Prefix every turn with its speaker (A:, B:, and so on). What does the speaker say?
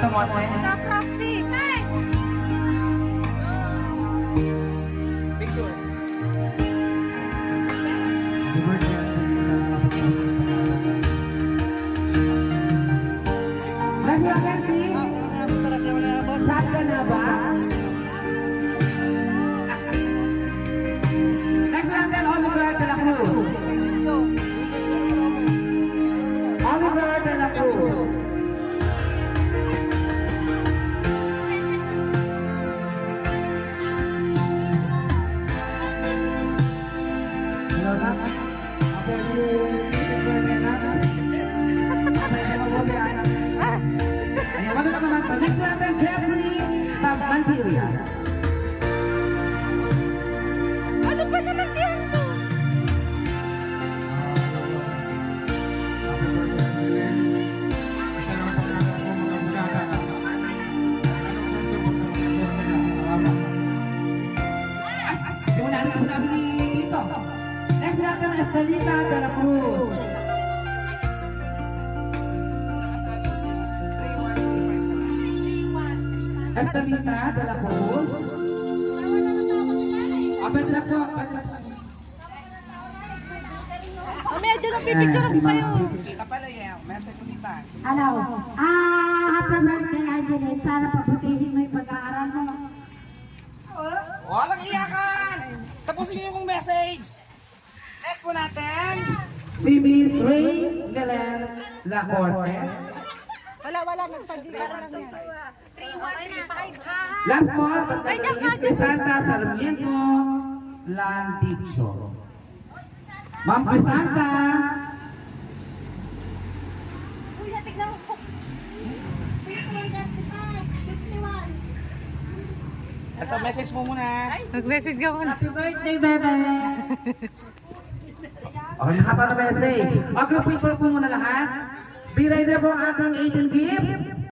A: Kamote.
B: Proxy. Hey!
C: Picture.
A: Naglagan si? Saan ka na ba? Naglagan Oliver de la Cruz. Oliver de la Cruz. Hello, Nak. Apa yang Ayan, ano ka naman? Next natin, Jeffrey Tabmantiria.
B: Ano ba naman si Hanso?
A: Yung natin ang sinabi ni Tito. Next natin, Estelita de la Cruz. Estelita de la Cruz. Pwede na po.
B: Mamaya dyan ang pipicture ko kayo.
C: Kita pala yan. Message mo dito.
D: Hello. Happy birthday, Angeline. Sana pabutihin mo yung pag-aaral mo.
C: Walang iyakan! Tapusin niyo yung message. Next po natin.
A: Si Miss Ray Galen Lacorte.
B: Wala. Nagpag-aaral lang yan. 3-1-3-5.
A: Last po, Miss Santa Sarmiento Lanticho. Ma'am Crisanta.
B: Uy, natignan mo. 51.
C: Ito, message mo muna.
B: Mag-message ka muna.
D: Happy birthday, bebe.
A: Okay, nakapa na message. O, group po muna lahat. Be ready na po ang ating 18 gift.